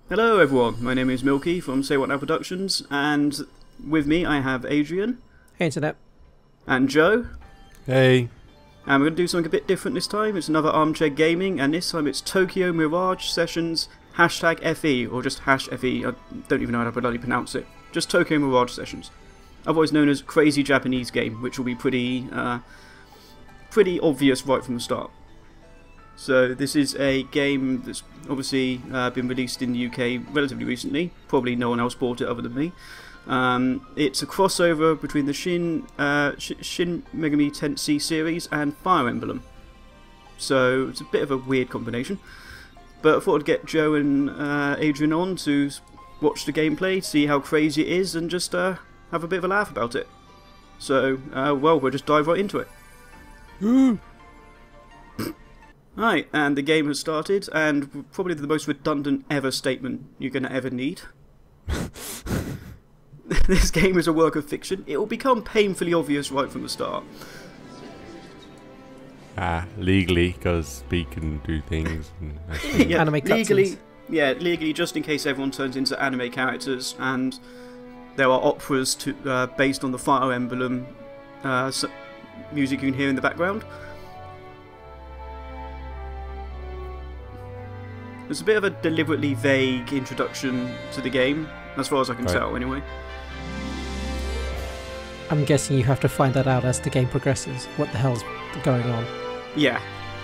Hello everyone, my name is Milky from Say What Now Productions, and with me I have Adrian. Hey Internet. And Joe. Hey. And we're going to do something a bit different this time. It's another Armchair Gaming, and this time it's Tokyo Mirage Sessions #FE, or just #FE, I don't even know how to bloody pronounce it. Just Tokyo Mirage Sessions. Otherwise known as Crazy Japanese Game, which will be pretty obvious right from the start. So this is a game that's obviously been released in the UK relatively recently. Probably no one else bought it other than me. It's a crossover between the Shin Megami Tensei series and Fire Emblem. So it's a bit of a weird combination. But I thought I'd get Joe and Adrian on to watch the gameplay, see how crazy it is, and just have a bit of a laugh about it. So, well, we'll just dive right into it. Ooh. Right, and the game has started, and probably the most redundant ever statement you're going to ever need. This game is a work of fiction. It will become painfully obvious right from the start. Legally, because speak and do things. And yeah, anime cutscenes. Legally, just in case everyone turns into anime characters, and there are operas based on the Fire Emblem music you can hear in the background. There's a bit of a deliberately vague introduction to the game, as far as I can tell, anyway. I'm guessing you have to find that out as the game progresses. What the hell's going on? Yeah,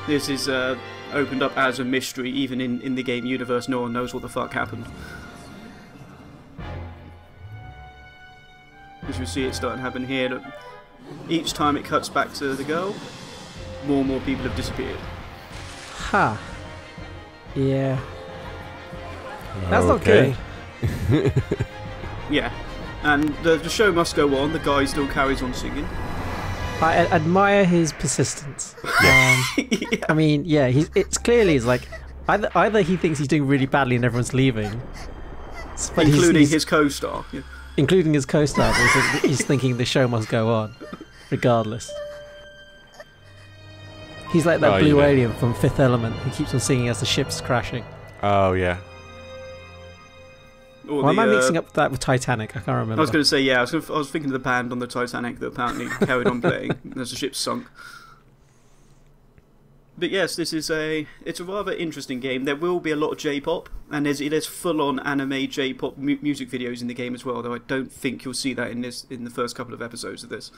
this is opened up as a mystery. Even in the game universe, no one knows what the fuck happened. As you see, it's starting to happen here. Look, each time it cuts back to the girl, more and more people have disappeared. Ha. Yeah. That's not good. Yeah. And the show must go on. The guy still carries on singing. I admire his persistence. Yeah. I mean, yeah, it's clearly like either he thinks he's doing really badly and everyone's leaving, but including his co-star. Yeah. Including his co-star, he's thinking the show must go on, regardless. He's like that blue alien from Fifth Element who keeps on singing as the ship's crashing. Oh, yeah. Why am I mixing up that with Titanic? I can't remember. I was going to say, yeah, I was thinking of the band on the Titanic that apparently carried on playing as the ship sunk. But yes, it's a rather interesting game. There will be a lot of J-pop, and there's full-on anime J-pop music videos in the game as well, though I don't think you'll see that in the first couple of episodes of this.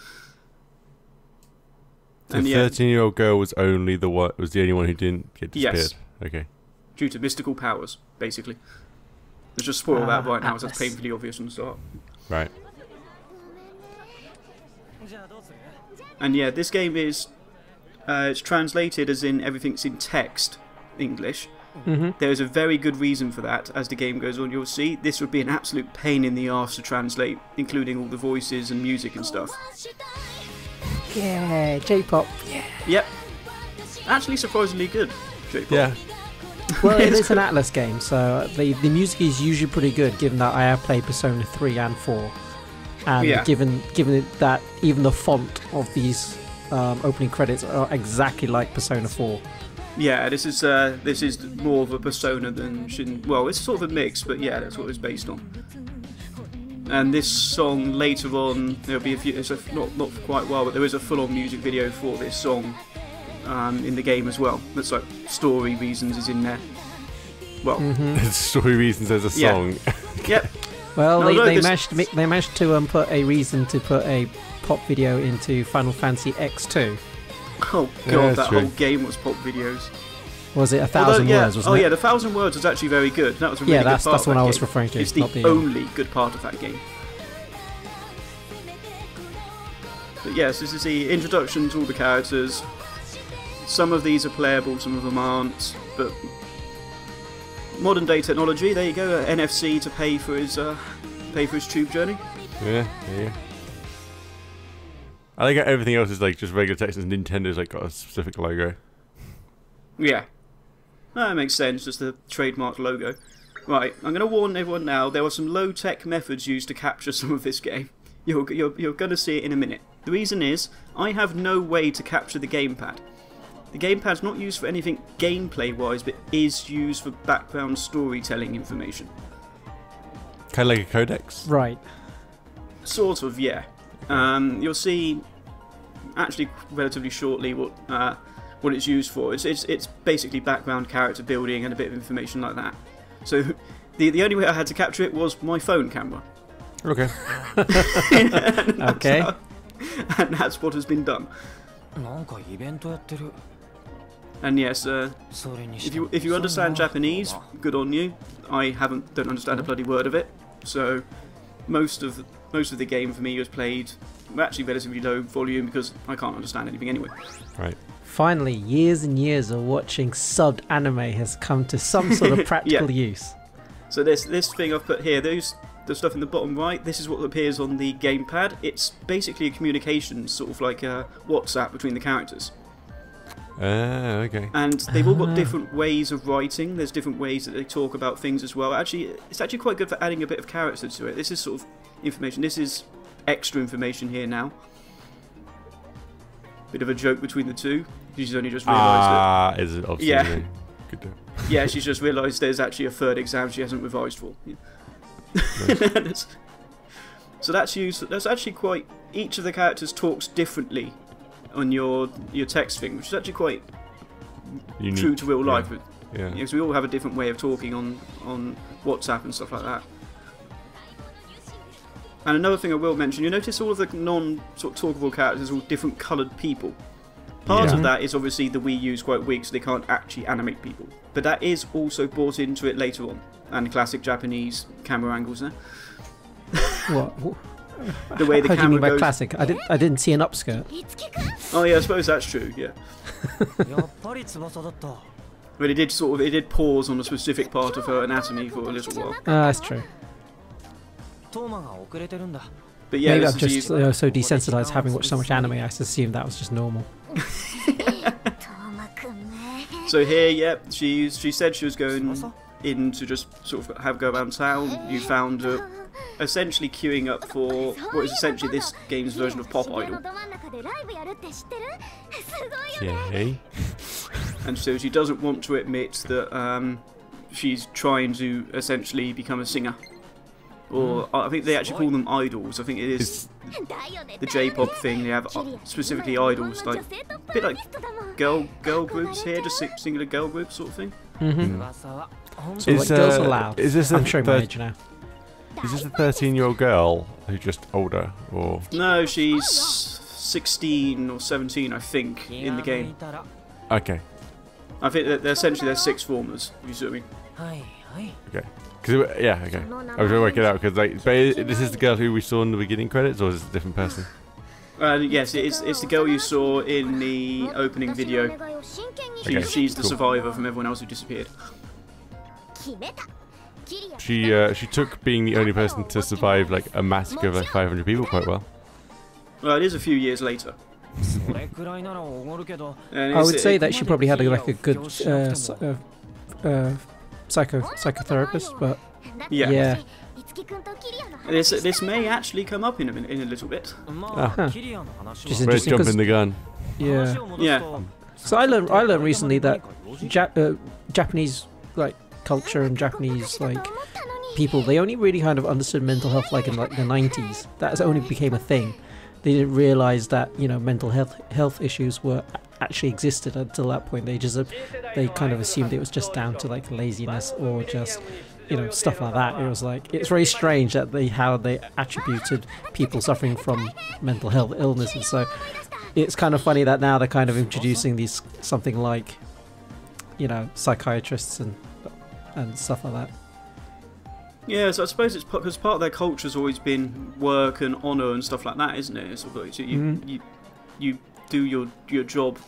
The 13-year-old girl was the only one who didn't get disappeared. Yes. Okay. Due to mystical powers, basically. Let's just spoil that right now, so that's painfully obvious from the start. Right. And yeah, this game is it's translated as in everything's in text English. Mm-hmm. There is a very good reason for that. As the game goes on, you'll see this would be an absolute pain in the arse to translate, including all the voices and music and stuff. Yeah, J-pop. Yeah. Yep. Actually, surprisingly good. J-pop. Yeah. Well, it is an Atlas game, so the music is usually pretty good, given that I have played Persona 3 and 4. And given it that even the font of these opening credits are exactly like Persona 4. Yeah, this is more of a Persona than Shin. Well, it's sort of a mix, but yeah, that's what it's based on. And this song later on, there'll be a few. It's not for quite a while, but there is a full-on music video for this song in the game as well. That's like story reasons is in there. Well, story reasons as a song. Yep. Well, they managed to put a reason to put a pop video into Final Fantasy X2. Oh god, that whole game was pop videos. Was it 1,000 words? Wasn't it? Oh yeah, the 1,000 words was actually very good. That was a really good part. That's what I was referring to. It's the only good part of that game. But yes, this is the introduction to all the characters. Some of these are playable, some of them aren't. But modern day technology. There you go. NFC to pay for his tube journey. Yeah. I think everything else is like just regular text, and Nintendo's like got a specific logo. Yeah. That makes sense, just the trademark logo. Right, I'm going to warn everyone now, there are some low-tech methods used to capture some of this game. You're going to see it in a minute. The reason is, I have no way to capture the gamepad. the gamepad's not used for anything gameplay-wise, but is used for background storytelling information. Kind of like a codex? Right. Sort of, yeah. You'll see, actually, relatively shortly what it's used for. It's basically background character building and a bit of information like that. So the only way I had to capture it was my phone camera. Okay. Okay. And that's what has been done. And yes, if you understand Japanese, good on you. I don't understand a bloody word of it. So most of the game for me was played actually relatively low volume because I can't understand anything anyway. Right. Finally, years and years of watching subbed anime has come to some sort of practical use. So this thing I've put here, the stuff in the bottom right, this is what appears on the gamepad. It's basically a communication, sort of like a WhatsApp between the characters. Okay. And they've all got different ways of writing. There's different ways that they talk about things as well. Actually, it's actually quite good for adding a bit of character to it. This is sort of information. This is extra information here now. Bit of a joke between the two. She's only just realised it. Is it obviously? Yeah. Good to... Yeah, she's just realised there's actually a third exam she hasn't revised for. Yeah. Nice. So that's used. That's actually quite. Each of the characters talks differently on your text thing, which is actually quite unique. True to real life. Yeah. Because we all have a different way of talking on WhatsApp and stuff like that. And another thing I will mention, you notice all of the non-talkable characters are all different coloured people. Part of that is obviously the Wii U's quite weak, so they can't actually animate people. But that is also brought into it later on, and classic Japanese camera angles there. What? The way the How do you mean by goes... classic? I didn't see an upskirt. Oh yeah, I suppose that's true. Yeah. But it did pause on a specific part of her anatomy for a little while. That's true. But yeah, maybe I'm just so desensitized having watched so much anime. I just assumed that was just normal. So here, yeah, she said she was going in to just sort of have a go around town. You found her essentially queuing up for what is essentially this game's version of Pop Idol. Yay. And so she doesn't want to admit that she's trying to essentially become a singer. Or I think they actually call them idols. I think it is the J-pop thing. They have specifically idols, like a bit like girl groups here, just singular girl groups sort of thing. So like Girls Aloud. I'm showing my age now. Is this a 13-year-old girl who's just older, or? No, she's 16 or 17, I think, in the game. Okay. I think they're essentially sixth formers. You see what I mean? Okay. Yeah, okay. I was trying to work it out because, like, but this is the girl who we saw in the beginning credits, or is it a different person? Yes, it's the girl you saw in the opening video. She's the survivor from everyone else who disappeared. She took being the only person to survive like a massacre of like 500 people quite well. Well, it is a few years later. I would say that she probably had like a good psychotherapist, but yeah. This may actually come up in a little bit. Just Red jumping the gun. Yeah. So I learned recently that Japanese like culture and Japanese like people, they only really kind of understood mental health like in like the 90s. That only became a thing. They didn't realize that, you know, mental health issues were actually existed until that point. They kind of assumed it was just down to like laziness or just, you know, stuff like that. It was like, it's very strange that how they attributed people suffering from mental health illnesses. So it's kind of funny that now they're kind of introducing these something like, you know, psychiatrists and stuff like that. Yeah, so I suppose it's because part of their culture has always been work and honour and stuff like that, isn't it? It's sort of like you do your job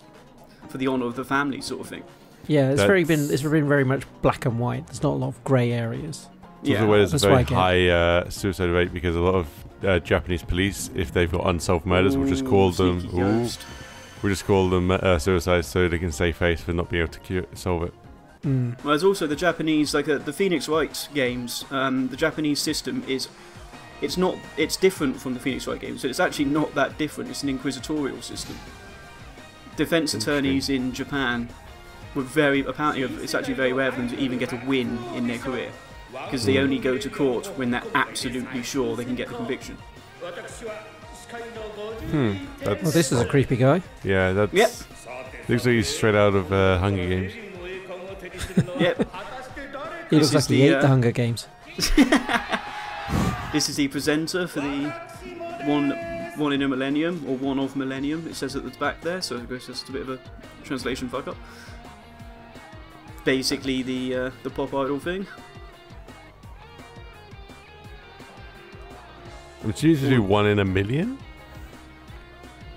for the honour of the family, sort of thing. Yeah, it's been very much black and white. There's not a lot of grey areas. Yeah, there's a very high suicide rate because a lot of Japanese police, if they've got unsolved murders, will just call them suicides so they can save face for not being able to solve it. Well, there's also the Japanese, like the Phoenix Wright games. The Japanese system it's different from the Phoenix Wright games. So it's actually not that different. It's an inquisitorial system. defense attorneys in Japan were apparently it's actually very rare for them to even get a win in their career, because they only go to court when they're absolutely sure they can get the conviction. Well, this is a creepy guy. Yeah, that's... Yep. Looks like he's straight out of Hunger Games. Yep. He looks like he ate the Hunger Games. This is the presenter for the one in a millennium, or one of millennium, it says at the back there, so it's just a bit of a translation fuck up. Basically the pop idol thing. Which used to do 1 in a million?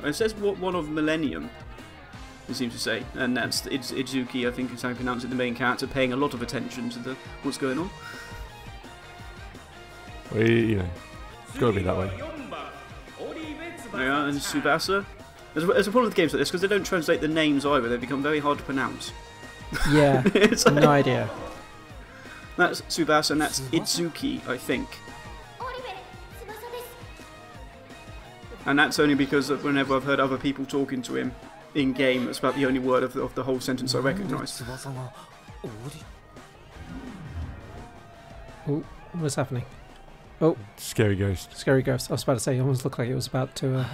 It says one of millennium, it seems to say, and that's Itsuki, I think is how you pronounce it, the main character, paying a lot of attention to what's going on. Well, you know, it's got to be that way. Yeah, and Tsubasa. There's a problem with games like this because they don't translate the names either. They become very hard to pronounce. Yeah, it's like, no idea. That's Tsubasa and that's Itsuki, I think. And that's only because whenever I've heard other people talking to him in game, it's about the only word of the whole sentence I recognise. Oh, what's happening? Oh, scary ghost. Scary ghost. I was about to say, it almost looked like it was about to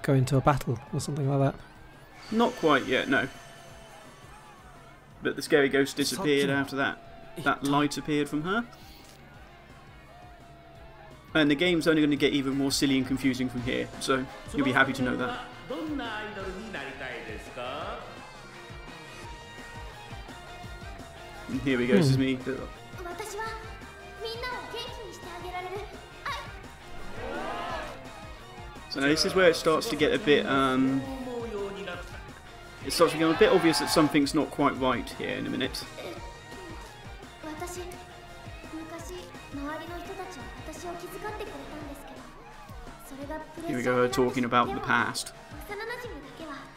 go into a battle or something like that. Not quite yet, no. But the scary ghost disappeared after that. That light appeared from her. And the game's only going to get even more silly and confusing from here, so you'll be happy to know that. And here we go, this is me. So now this is where it starts to get a bit, it starts to become a bit obvious that something's not quite right here in a minute. Here we go, her talking about the past.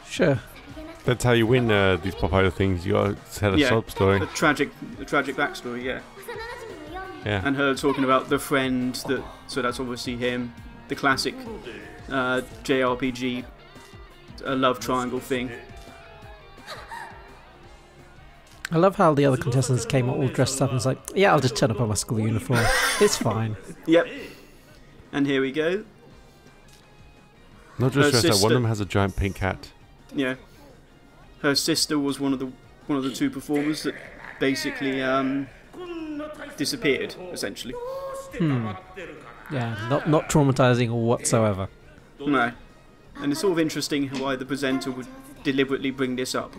Sure. That's how you win these pop idol things. You gotta tell a sob story. A tragic backstory, yeah. Yeah. And her talking about the friend that, so that's obviously him, the classic JRPG love triangle thing. I love how the other contestants came all dressed up and was like, yeah, I'll just turn up on my school uniform. It's fine. Yep. And here we go. Not just dressed up, one of them has a giant pink hat. Yeah. Her sister was one of the two performers that basically disappeared, essentially. Yeah, not traumatizing whatsoever. No. And it's sort of interesting why the presenter would deliberately bring this up.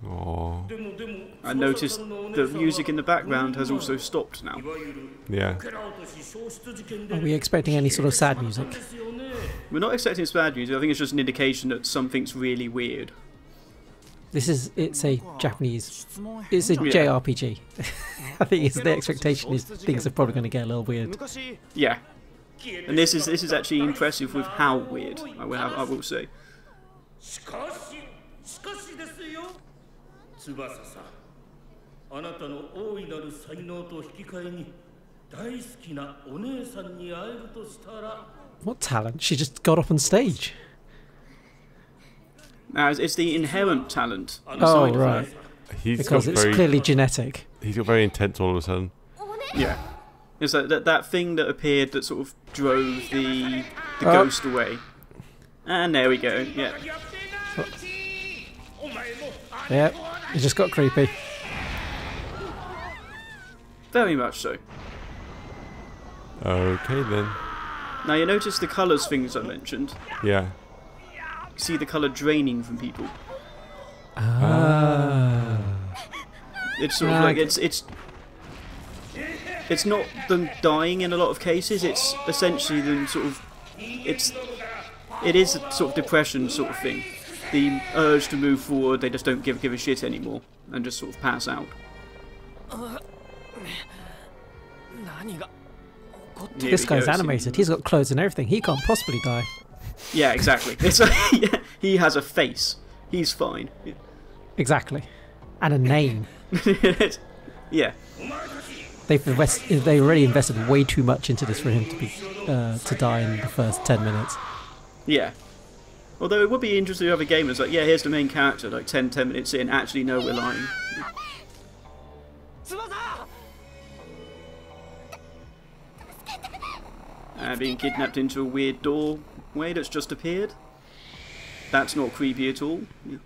Aww. I noticed the music in the background has also stopped now. Yeah. Are we expecting any sort of sad music? We're not expecting sad music, I think it's just an indication that something's really weird. It's a Japanese, it's a JRPG. I think the expectation is things are probably going to get a little weird. Yeah. And this is actually impressive with how weird, I will say. What talent? She just got up on stage. It's the inherent talent. Oh, right. Because it's clearly genetic. He's got very intense all of a sudden. Yeah. It's that thing that appeared that sort of drove the ghost away. And there we go, yeah. Yep, it just got creepy. Very much so. Okay then. Now you notice the colours things I mentioned. Yeah. See the colour draining from people. Ah. It's sort of like it's not them dying in a lot of cases. It's essentially them sort of it is a sort of depression sort of thing. The urge to move forward, they just don't give a shit anymore and just sort of pass out. This guy's animated. He's got clothes and everything. He can't possibly die. Yeah, exactly. It's like, he has a face. He's fine. Exactly. And a name. Yeah. they already invested way too much into this for him to die in the first 10 minutes. Yeah. Although it would be interesting to have a game that's like, yeah, here's the main character, like 10 minutes in, actually no, we're lying. Being kidnapped into a weird doorway that's just appeared. That's not creepy at all. Yeah.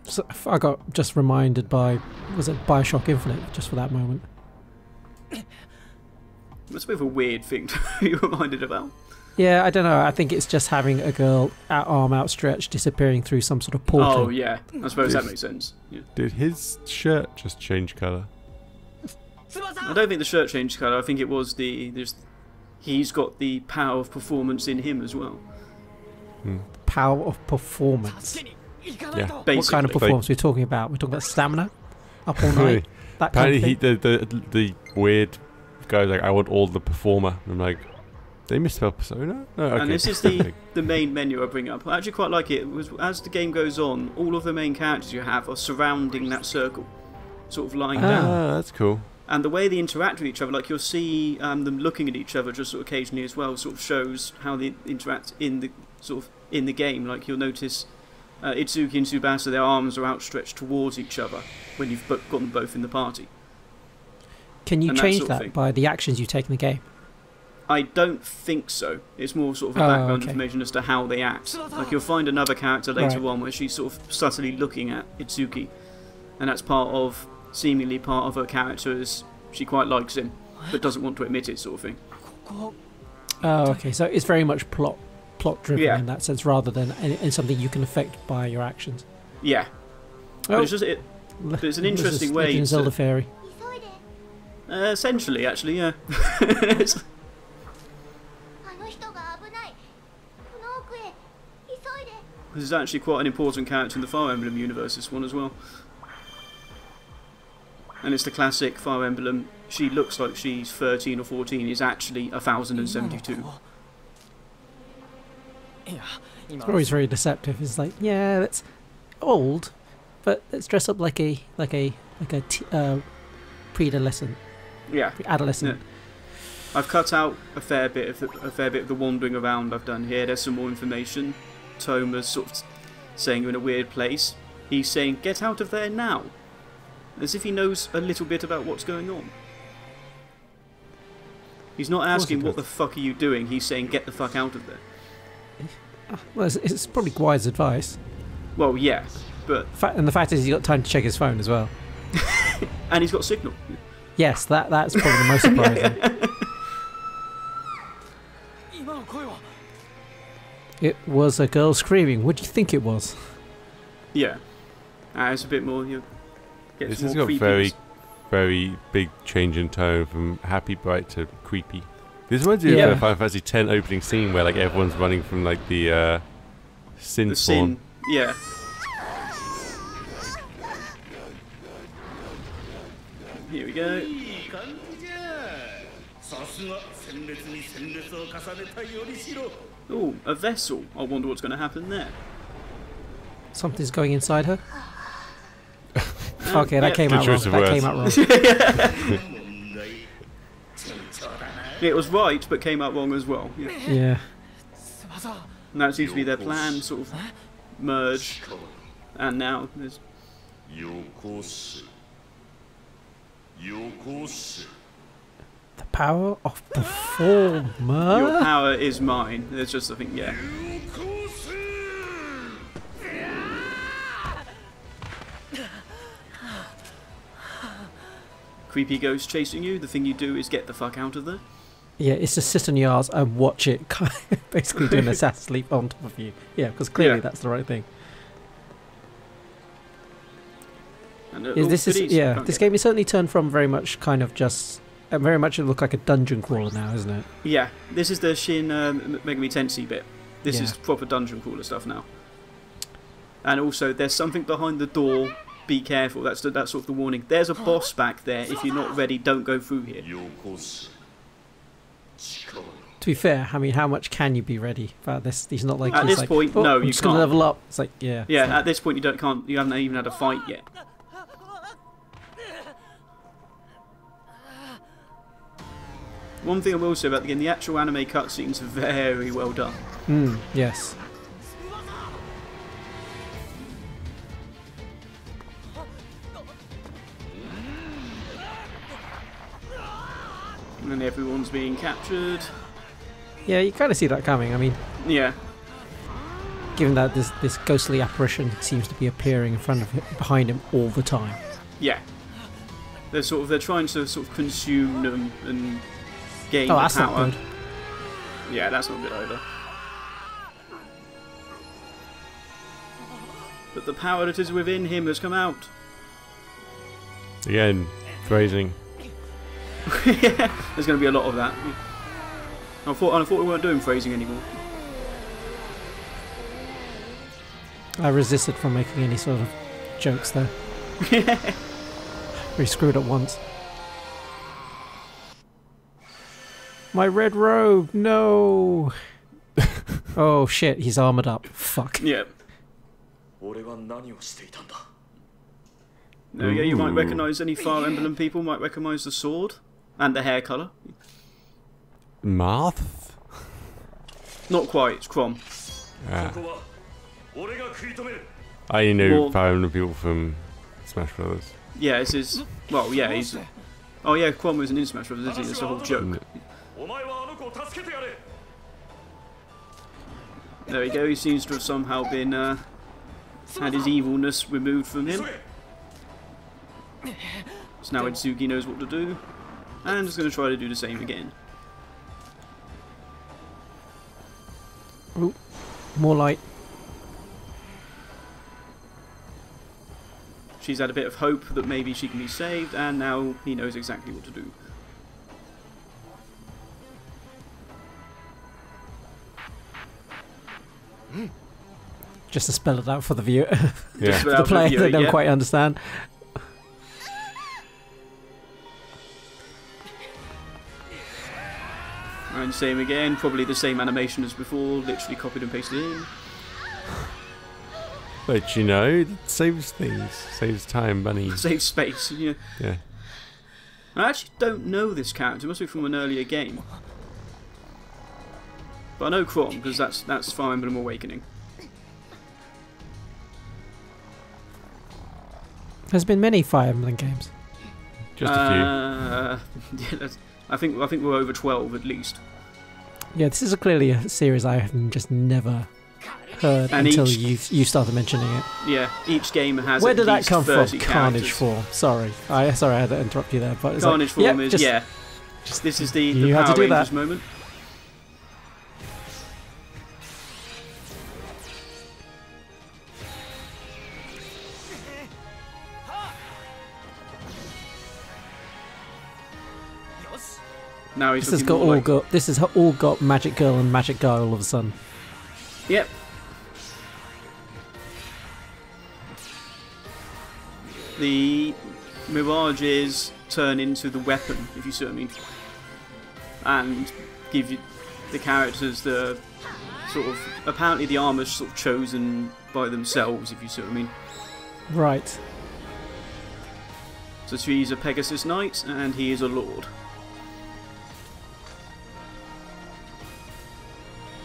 So I got just reminded by, was it Bioshock Infinite, just for that moment. That's a bit of a weird thing to be reminded about. Yeah, I don't know. I think it's just having a girl arm outstretched disappearing through some sort of portal. Oh yeah, I suppose that makes sense. Yeah. Did his shirt just change colour? I don't think the shirt changed colour. I think it was he's got the power of performance in him as well. Power of performance. Yeah. Basically. What kind of performance are we talking about? We're talking about stamina? Up all night? That kind of thing? the weird guy's like, I want all the performer. And I'm like, they misspelled persona? No, okay. And this is the main menu I bring up. I actually quite like it. As the game goes on, all of the main characters you have are surrounding that circle, sort of lying down. Ah, that's cool. And the way they interact with each other, like you'll see them looking at each other just sort of occasionally as well, sort of shows how they interact in the game. Like you'll notice Itsuki and Tsubasa, their arms are outstretched towards each other when you've got them both in the party. Can you change that by the actions you take in the game? I don't think so. It's more sort of a background information as to how they act. Like you'll find another character later on where she's sort of subtly looking at Itsuki, and that's seemingly part of her character, as she quite likes him but doesn't want to admit it, sort of thing. Oh, okay. So it's very much plot driven in that sense, rather than in something you can affect by your actions. Yeah. But it's an interesting way. Legend of Zelda Fairy. Essentially, actually, yeah. This is actually quite an important character in the Fire Emblem universe, this one as well. And it's the classic Fire Emblem, she looks like she's 13 or 14, is actually 1072. It's always very deceptive. It's like, yeah, that's old, but let's dress up like a pre-adolescent. Yeah. Adolescent. Yeah. I've cut out a fair bit of the wandering around I've done here. There's some more information. Toma's sort of saying you're in a weird place. He's saying, get out of there now. As if he knows a little bit about what's going on. He's not asking, what the fuck are you doing? He's saying, get the fuck out of there. Well, it's probably wise advice. Well, yeah, but... And the fact is he's got time to check his phone as well. And he's got signal. Yes, that's probably the most surprising. It was a girl screaming. What do you think it was? Yeah. It's a bit more... This has got very, very big change in tone from happy, bright to creepy. This reminds me of the Final Fantasy X opening scene where like everyone's running from like the Sin spawn. Yeah. Here we go. Oh, a vessel. I wonder what's going to happen there. Something's going inside her. Okay, that came out wrong. It was right, but came out wrong as well. Yeah. And that seems to be their plan, sort of merge. And now there's... The power of performer. Your power is mine. There's just, I think, yeah. Creepy ghost chasing you. The thing you do is get the fuck out of there. Yeah, it's just sit on your arse and watch it basically doing a sat sleep on top of you. Yeah, because clearly that's the right thing. And this game is certainly turned from very much kind of just... very much it look like a dungeon crawler now, isn't it? Yeah, this is the Shin Megami Tensei bit. This is proper dungeon crawler stuff now. And also, there's something behind the door. Be careful. That's sort of the warning. There's a boss back there. If you're not ready, don't go through here. To be fair, I mean, how much can you be ready about this? He's not like at this point. No, you just gonna level up. It's like yeah. At this point, you haven't even had a fight yet. One thing I will say about the game, the actual anime cutscenes are very well done. Yes. And everyone's being captured. Yeah, you kind of see that coming. I mean, yeah. Given that this ghostly apparition seems to be appearing in front of him, behind him all the time. Yeah. They're trying to sort of consume them and gain the that's power. Not good. Yeah, that's not good either. But the power that is within him has come out. Again, phrasing. Yeah, there's going to be a lot of that. I thought we weren't doing phrasing anymore. I resisted from making any sort of jokes there. We screwed up once. My red robe, no! Oh shit, he's armoured up. Fuck. Yeah. No, yeah, you might recognise any Fire Emblem people, might recognise the sword and the hair colour. Marth? Not quite, it's Crom. I know Fire Emblem people from Smash Brothers. Yeah, this is... Well, yeah, he's... Oh yeah, Crom wasn't in Smash Brothers, isn't he? It's a whole joke. There we go, he seems to have somehow been... had his evilness removed from him. So now Itsuki knows what to do. And is going to try to do the same again. Ooh, more light. She's had a bit of hope that maybe she can be saved, and now he knows exactly what to do. Just to spell it out for the viewer. Yeah. For the player that don't quite understand. And same again, probably the same animation as before, literally copied and pasted in. But you know, it saves things. Saves time, money. Saves space, yeah. Yeah. I actually don't know this character, it must be from an earlier game. But I know Crom, because that's Fire Emblem Awakening. There's been many Fire Emblem games. Just a few. Yeah, I think we're over 12 at least. Yeah, this is clearly a series I have just never heard and until you started mentioning it. Yeah, each game has. Where did that come from? Carnage Carnage form. Sorry, I had to interrupt you there, but it's Carnage form is just this is the you had Power to do Rangers that. moment. Now he's this has all got Magic Girl and Magic Guy all of a sudden. Yep. The Mirages turn into the weapon, if you see what I mean, and give you the characters the sort of apparently the armor's sort of chosen by themselves, if you see what I mean. Right. So she's a Pegasus Knight and he is a Lord.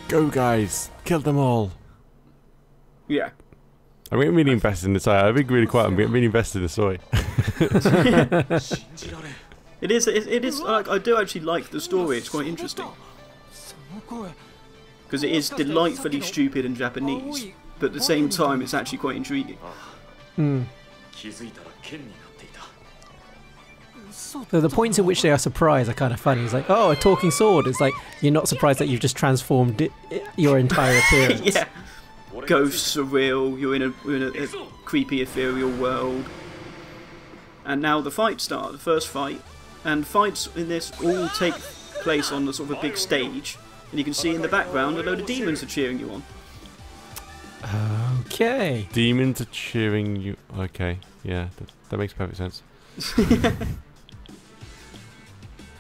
Go guys, kill them all. Yeah. I'm getting really invested in this. I've been really quiet. I'm getting really invested in the story. It is. Like, I do actually like the story. It's quite interesting because it is delightfully stupid and Japanese, but at the same time, it's actually quite intriguing. So the points at which they are surprised are kind of funny. It's like, oh, a talking sword. It's like you're not surprised that you've just transformed your entire appearance. Yeah. Ghosts are real. You're in a creepy ethereal world. And now the fights start. The first fight, and fights in this all take place on the sort of a big stage, and you can see in the background a load of demons are cheering you on. Okay. Demons are cheering you. Okay, yeah, that makes perfect sense.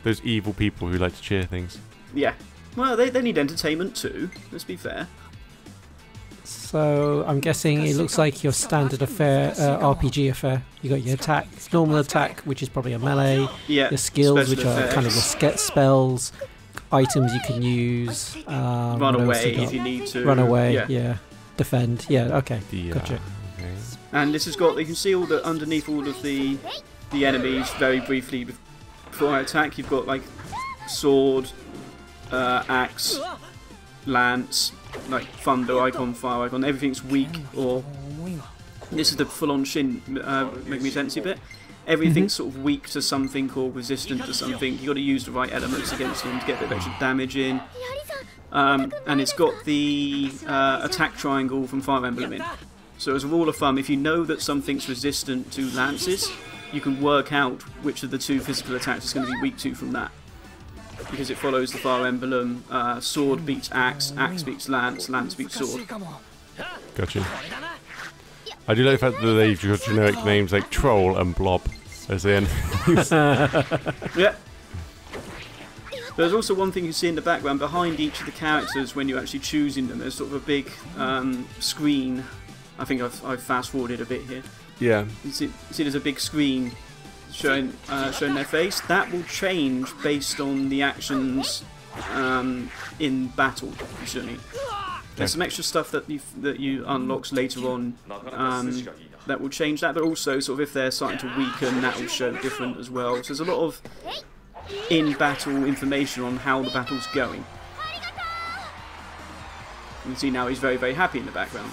Those evil people who like to cheer things. Yeah. Well, they need entertainment too. Let's be fair. So I'm guessing it looks like your standard affair, RPG affair. You got your attack, normal attack, which is probably a melee. Yeah. Your skills, which are effects. kind of your spells. Items you can use. Run away if you need to. Run away. Yeah. Defend. Yeah. Okay. Gotcha. Okay. And this has got. You can see all the underneath all of the enemies very briefly before I attack. You've got like sword, axe, lance, like thunder icon, fire icon. Everything's weak or. This is the full-on Shin Megami Tensei bit. Everything's sort of weak to something or resistant to something. You've got to use the right elements against them to get a bit of extra damage in. And it's got the attack triangle from Fire Emblem in. So as a rule of thumb, if you know that something's resistant to lances, you can work out which of the two physical attacks is going to be weak to from that. Because it follows the Fire Emblem, sword beats axe, axe beats lance, lance beats sword. Gotcha. I do like the fact that they've got generic names like Troll and Blob as the enemies. Yeah. There's also one thing you see in the background behind each of the characters when you're actually choosing them. There's sort of a big screen. I think I've fast forwarded a bit here. Yeah. You see there's a big screen showing their face. That will change based on the actions in battle. Usually. There's some extra stuff that you unlock later on that will change that, but also sort of if they're starting to weaken, that will show different as well. So there's a lot of in-battle information on how the battle's going. You can see now he's very, very happy in the background.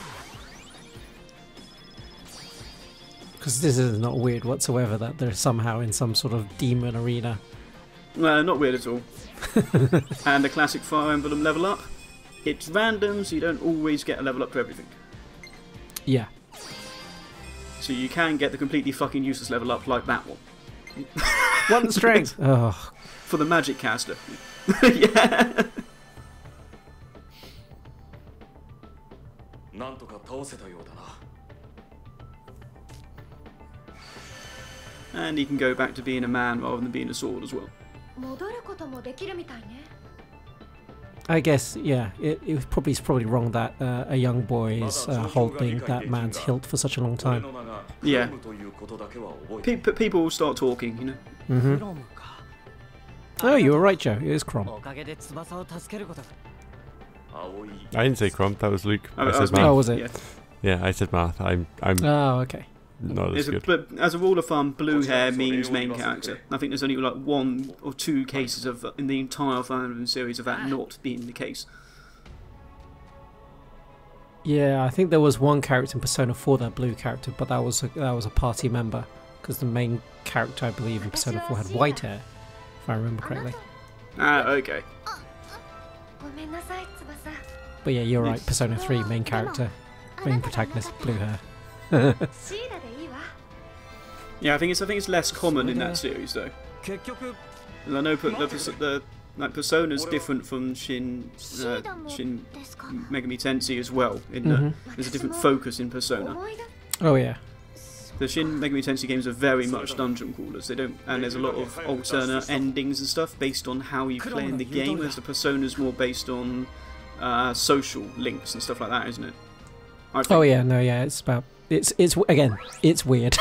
Because this is not weird whatsoever that they're somehow in some sort of demon arena. No, not weird at all. And the classic Fire Emblem level up. It's random, so you don't always get a level up for everything. Yeah. So you can get the completely fucking useless level up like that one. One strength! Oh. For the magic caster. Yeah. And he can go back to being a man rather than being a sword as well. I guess, yeah, it's probably wrong that a young boy is holding that man's hilt for such a long time. Yeah. People will start talking, you know. Mm-hmm. Oh, you were right, Joe. It is Crom. I didn't say Crom, that was Luke. I said Math. Oh, was it? Yeah, I said Math. I'm oh, okay. not as good. But as a rule of thumb, blue hair means main character. I think there's only like 1 or 2 cases of in the entire Fire Emblem series of that not being the case. Yeah, I think there was one character in Persona 4, that blue character, but that was a party member, because the main character, I believe, in Persona 4 had white hair, if I remember correctly. Ah, okay. But yeah, you're right. Persona 3, main character, main protagonist, blue hair. Yeah, I think it's less common in that series though. And I know the Persona's different from Shin Megami Tensei as well. There's a different focus in Persona. Oh yeah. The Shin Megami Tensei games are very much dungeon crawlers. And there's a lot of alternate endings and stuff based on how you play in the game. Whereas the Persona's more based on social links and stuff like that, isn't it? Oh yeah, no, yeah, it's about it's again, it's weird.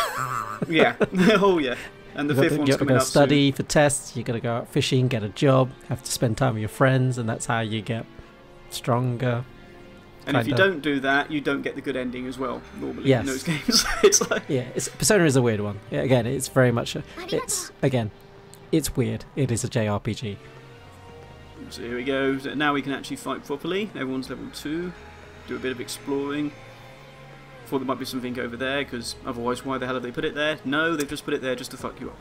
Yeah. Oh yeah. And the fifth one's coming up soon. You've got to study for tests, you've got to go out fishing, get a job, have to spend time with your friends, and that's how you get stronger. And if you don't do that, you don't get the good ending as well, normally, yes. in those games. It's like... Yeah, Persona is a weird one. Yeah, again, it's very much it's weird. It is a JRPG. So here we go. So now we can actually fight properly. Everyone's level 2. Do a bit of exploring. Thought there might be something over there, because otherwise why the hell have they put it there? No, they've just put it there just to fuck you up.